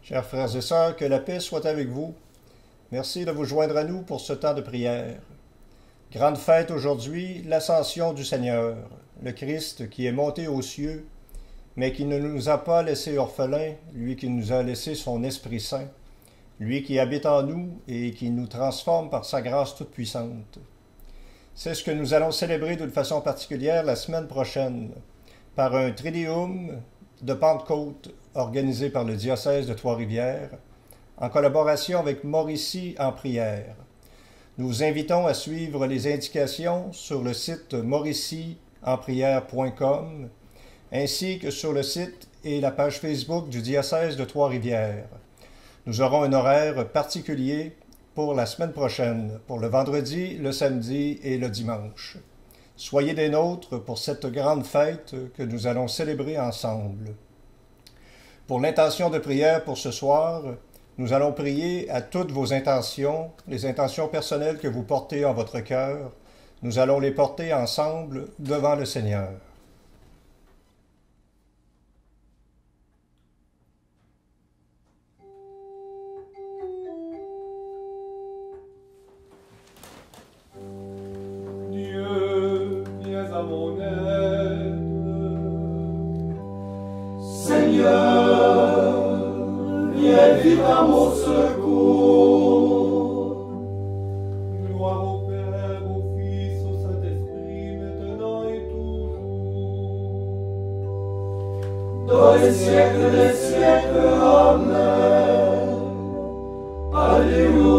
Chers frères et sœurs, que la paix soit avec vous. Merci de vous joindre à nous pour ce temps de prière. Grande fête aujourd'hui, l'ascension du Seigneur, le Christ qui est monté aux cieux, mais qui ne nous a pas laissés orphelins, lui qui nous a laissé son Esprit Saint, lui qui habite en nous et qui nous transforme par sa grâce toute puissante. C'est ce que nous allons célébrer d'une façon particulière la semaine prochaine, par un Triduum de Pentecôte organisé par le diocèse de Trois-Rivières, en collaboration avec Mauricie en prière. Nous vous invitons à suivre les indications sur le site mauricieenprière.com, ainsi que sur le site et la page Facebook du diocèse de Trois-Rivières. Nous aurons un horaire particulier pour la semaine prochaine, pour le vendredi, le samedi et le dimanche. Soyez des nôtres pour cette grande fête que nous allons célébrer ensemble. Pour l'intention de prière pour ce soir, nous allons prier à toutes vos intentions, les intentions personnelles que vous portez en votre cœur. Nous allons les porter ensemble devant le Seigneur. Dieu, viens à mon aide. Seigneur, viens vite à mon secours. Gloire au Père, au Fils, au Saint-Esprit, maintenant et toujours. Dans les siècles des siècles, Amen. Alléluia.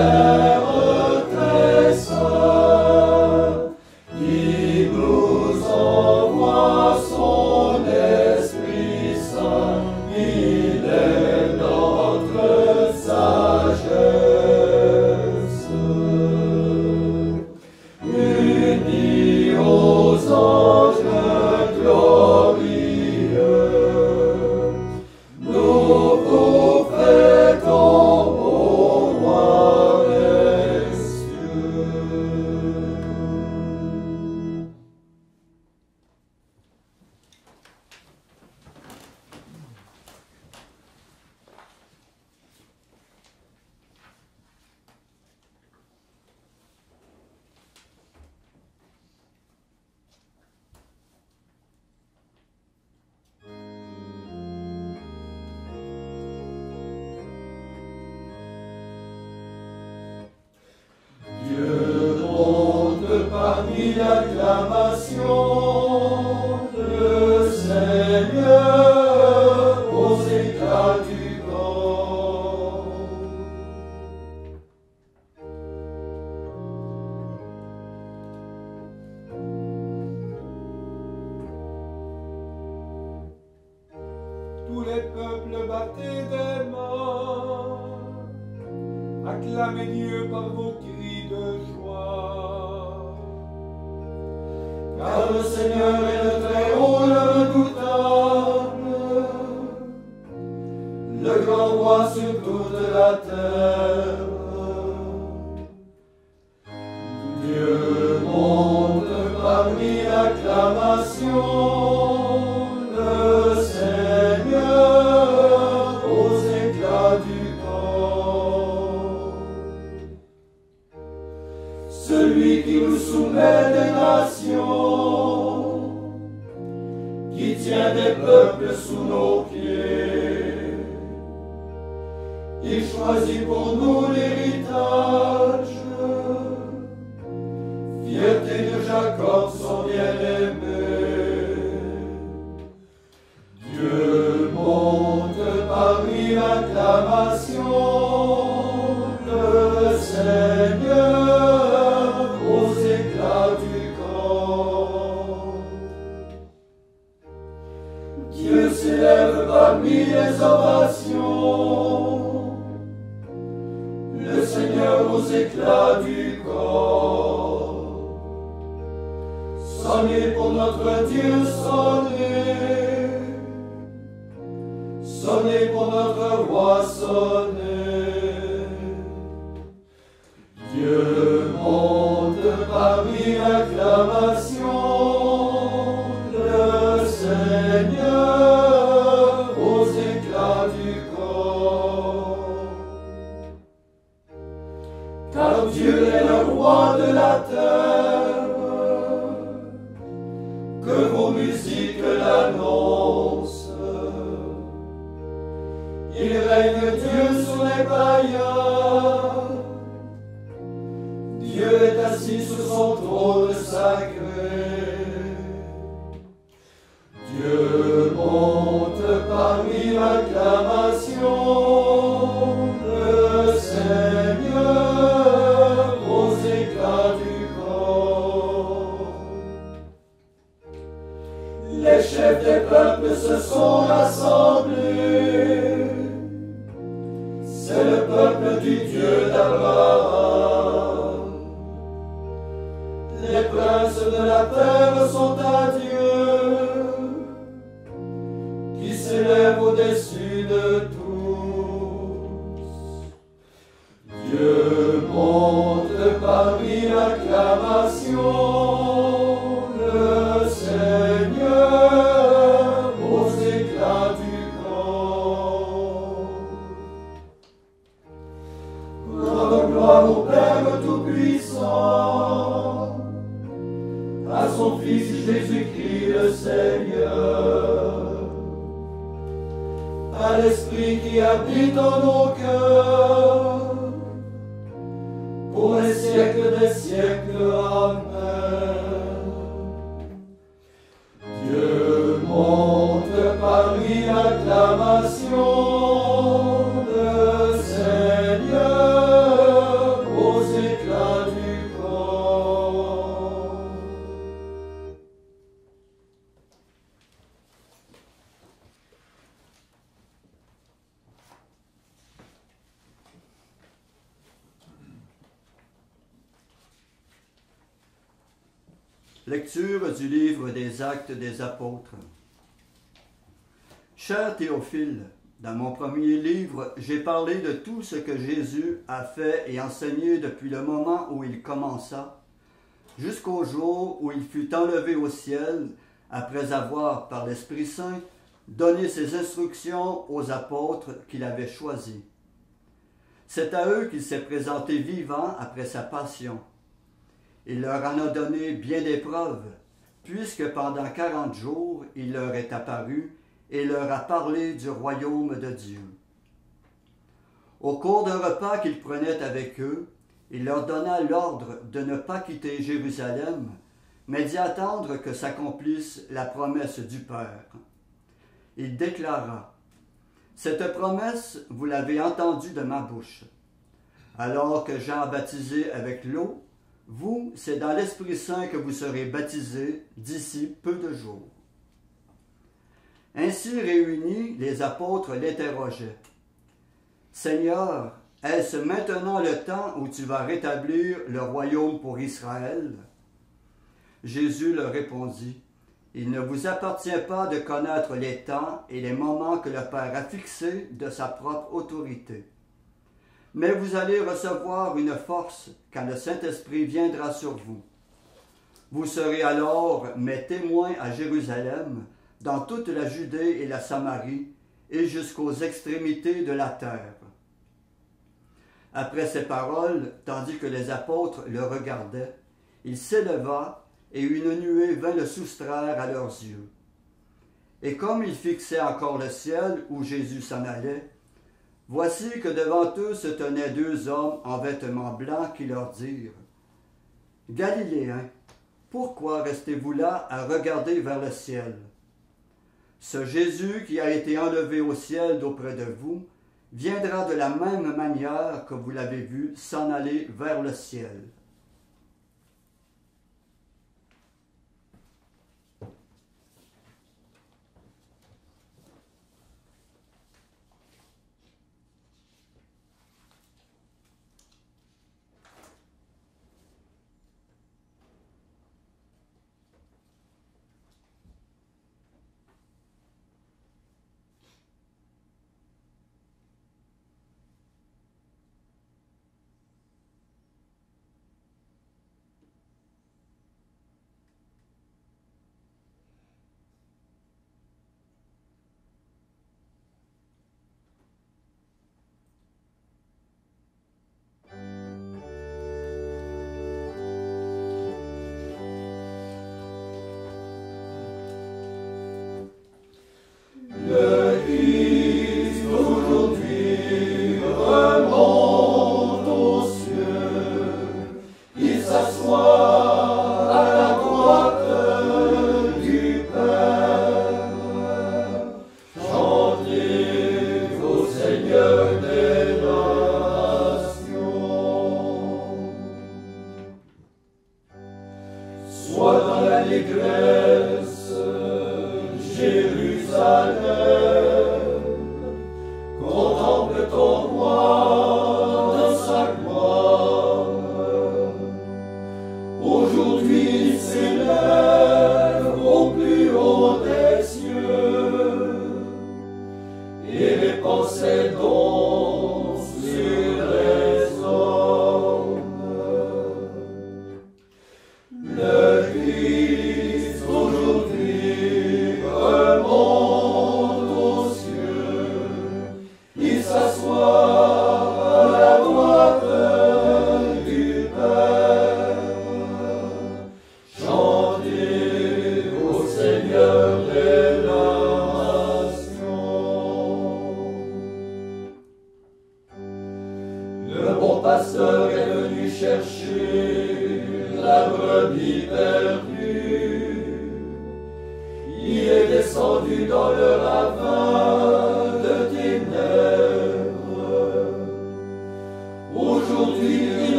Père très saint, il nous envoie son Esprit Saint, il est notre sagesse. Unis aux anges glorieux, nous vous fêtons au roi des cieux. Dieu monte parmi l'acclamation, le Seigneur aux éclats du camp. Tous les peuples battaient des mains, acclamez Dieu par vos cris de joie. Car le Seigneur est le Très-Haut, le redoutable, le grand roi sur toute la terre. Dieu monte parmi l'acclamation, le Seigneur aux éclats du camp. Celui qui nous soumet des nations, qui tient des peuples sous nos pieds. Il choisit pour nous l'héritage, fierté de Jacob son bien-aimé. Dieu monte parmi l'acclamation, le Seigneur aux éclats du camp. Dieu s'élève parmi les ovations, le Seigneur aux éclats du camp. Sonnez pour notre Dieu, sonnez, sonnez pour notre roi, sonnez. Dieu monte parmi l'acclamation, le Seigneur aux éclats du camp. Car Dieu est le roi de la terre, que vos musiques l'annoncent. Il règne Dieu sur les païens, Dieu est assis sur son trône sacré. Dieu monte parmi l'acclamation, le Seigneur aux éclats du camp. Les chefs des peuples se sont rassemblés, c'est le peuple du Dieu d'Abraham. Les princes de la terre sont à Dieu, qui s'élève au-dessus de tous. Dieu monte parmi l'acclamation, le Seigneur aux éclats du camp. Rends gloire au Père Tout-Puissant, à son Fils Jésus-Christ le Seigneur, à l'Esprit qui habite en nos cœurs, pour les siècles des siècles. Amen. Dieu monte parmi l'acclamation, le Seigneur Lecture du livre des Actes des Apôtres. Cher Théophile, dans mon premier livre, j'ai parlé de tout ce que Jésus a fait et enseigné depuis le moment où il commença, jusqu'au jour où il fut enlevé au ciel, après avoir, par l'Esprit Saint, donné ses instructions aux apôtres qu'il avait choisis. C'est à eux qu'il s'est présenté vivant après sa passion. Il leur en a donné bien des preuves, puisque pendant 40 jours il leur est apparu et leur a parlé du royaume de Dieu. Au cours d'un repas qu'il prenait avec eux, il leur donna l'ordre de ne pas quitter Jérusalem, mais d'y attendre que s'accomplisse la promesse du Père. Il déclara : « Cette promesse, vous l'avez entendue de ma bouche. Alors que Jean a baptisé avec l'eau, vous, c'est dans l'Esprit Saint que vous serez baptisés d'ici peu de jours. » Ainsi réunis, les apôtres l'interrogeaient. « Seigneur, est-ce maintenant le temps où tu vas rétablir le royaume pour Israël? » Jésus leur répondit : « Il ne vous appartient pas de connaître les temps et les moments que le Père a fixés de sa propre autorité. Mais vous allez recevoir une force quand le Saint-Esprit viendra sur vous. Vous serez alors mes témoins à Jérusalem, dans toute la Judée et la Samarie, et jusqu'aux extrémités de la terre. » Après ces paroles, tandis que les apôtres le regardaient, il s'éleva et une nuée vint le soustraire à leurs yeux. Et comme ils fixaient encore le ciel où Jésus s'en allait, voici que devant eux se tenaient deux hommes en vêtements blancs qui leur dirent : « Galiléens, pourquoi restez-vous là à regarder vers le ciel? Ce Jésus qui a été enlevé au ciel d'auprès de vous viendra de la même manière que vous l'avez vu s'en aller vers le ciel. »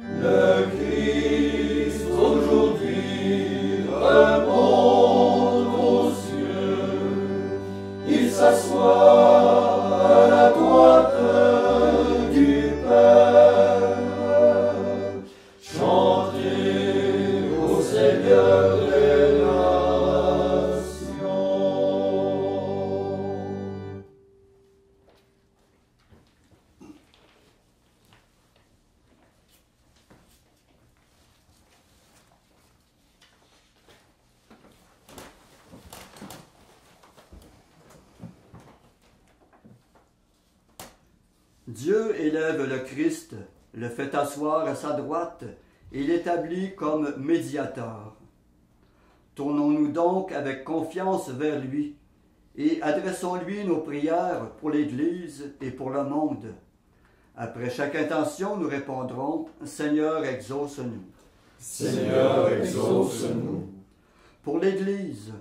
Le Christ aujourd'hui Dieu élève le Christ, le fait asseoir à sa droite et l'établit comme médiateur. Tournons-nous donc avec confiance vers lui et adressons-lui nos prières pour l'Église et pour le monde. Après chaque intention, nous répondrons « Seigneur, exauce-nous ». Seigneur, exauce-nous. Pour l'Église,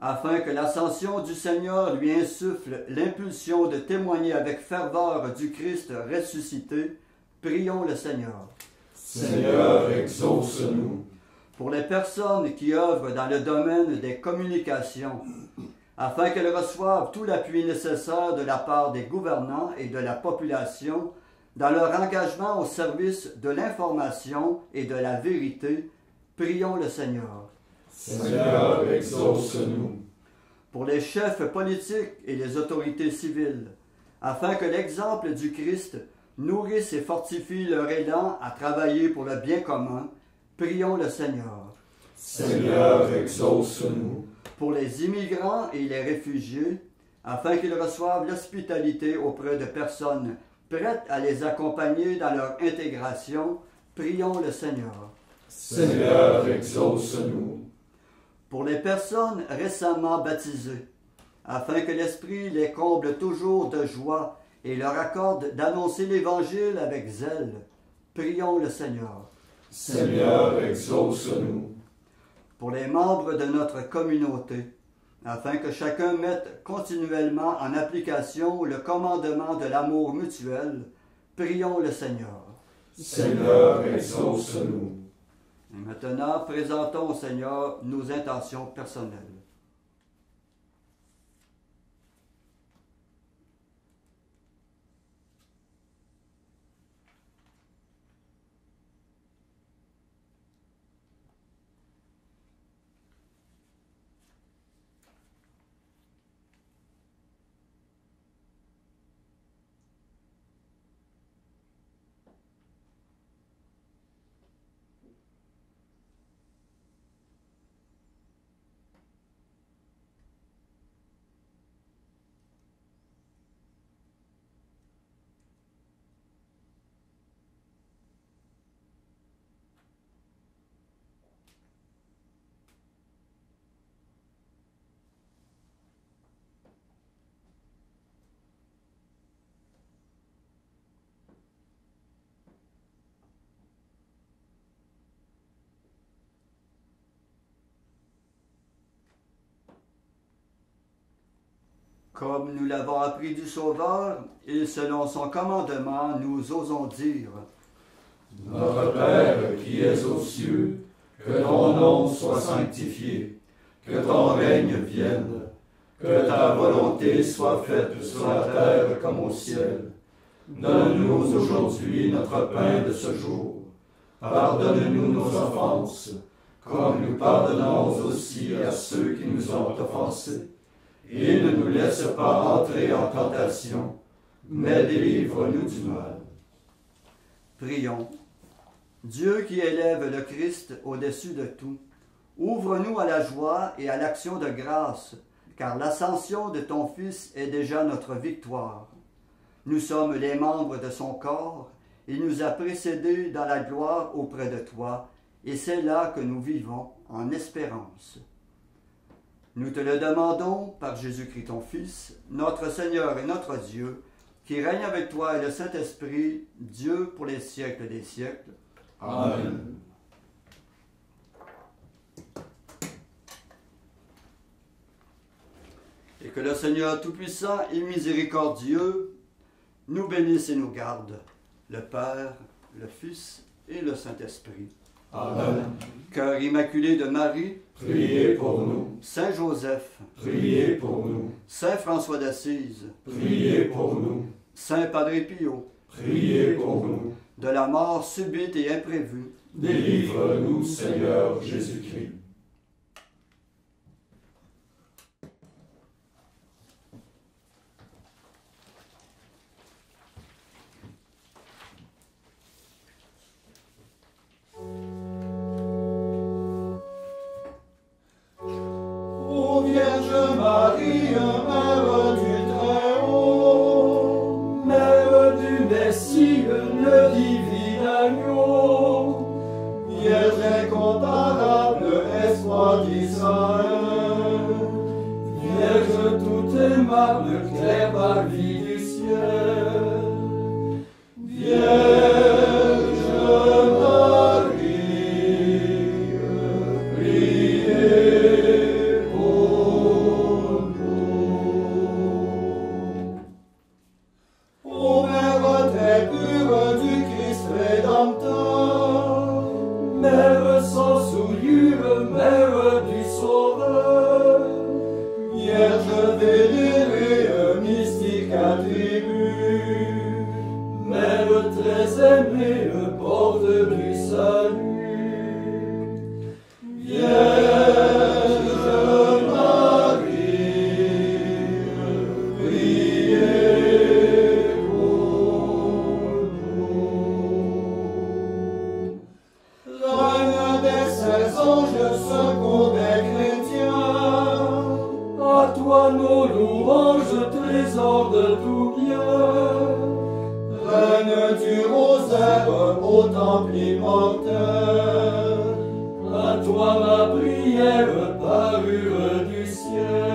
afin que l'ascension du Seigneur lui insuffle l'impulsion de témoigner avec ferveur du Christ ressuscité, prions le Seigneur. Seigneur, exauce-nous. Pour les personnes qui œuvrent dans le domaine des communications, afin qu'elles reçoivent tout l'appui nécessaire de la part des gouvernants et de la population dans leur engagement au service de l'information et de la vérité, prions le Seigneur. Seigneur, exauce-nous. Pour les chefs politiques et les autorités civiles, afin que l'exemple du Christ nourrisse et fortifie leur élan à travailler pour le bien commun, prions le Seigneur. Seigneur, exauce-nous. Pour les immigrants et les réfugiés, afin qu'ils reçoivent l'hospitalité auprès de personnes prêtes à les accompagner dans leur intégration, prions le Seigneur. Seigneur, exauce-nous. Pour les personnes récemment baptisées, afin que l'Esprit les comble toujours de joie et leur accorde d'annoncer l'Évangile avec zèle, prions le Seigneur. Seigneur, exauce-nous. Pour les membres de notre communauté, afin que chacun mette continuellement en application le commandement de l'amour mutuel, prions le Seigneur. Seigneur, exauce-nous. Et maintenant, présentons au Seigneur nos intentions personnelles. Comme nous l'avons appris du Sauveur, et selon son commandement, nous osons dire « Notre Père qui es aux cieux, que ton nom soit sanctifié, que ton règne vienne, que ta volonté soit faite sur la terre comme au ciel. Donne-nous aujourd'hui notre pain de ce jour. Pardonne-nous nos offenses, comme nous pardonnons aussi à ceux qui nous ont offensés. Et ne nous laisse pas entrer en tentation, mais délivre-nous du mal. » Prions. Dieu qui élève le Christ au-dessus de tout, ouvre-nous à la joie et à l'action de grâce, car l'ascension de ton Fils est déjà notre victoire. Nous sommes les membres de son corps, il nous a précédés dans la gloire auprès de toi, et c'est là que nous vivons en espérance. Nous te le demandons par Jésus-Christ ton Fils, notre Seigneur et notre Dieu, qui règne avec toi et le Saint-Esprit, Dieu pour les siècles des siècles. Amen. Et que le Seigneur Tout-Puissant et Miséricordieux nous bénisse et nous garde, le Père, le Fils et le Saint-Esprit. Amen. Cœur immaculé de Marie, Priez pour nous. Saint Joseph, Priez pour nous. Saint François d'Assise, Priez pour nous. Saint Padre Pio, Priez pour nous. de la mort subite et imprévue, Délivre-nous, Seigneur Jésus-Christ. Ô Vierge Marie, Mère du Très-Haut, Mère du Messie, par le clair parvis du ciel. Vierge Marie, priez pour nous. Ô Mère très pure du Christ Rédempteur, Mère sans souillure, Mère du Sauveur, Vierge vénérée, mystique attribut, Mère très aimée, porte du salut. Vierge Marie, priez pour nous. Reine des 16 anges, secours des chrétiens, à toi nos louanges, trésor de tout bien. Reine du rosaire au temple immortel, à toi ma prière, parure du ciel.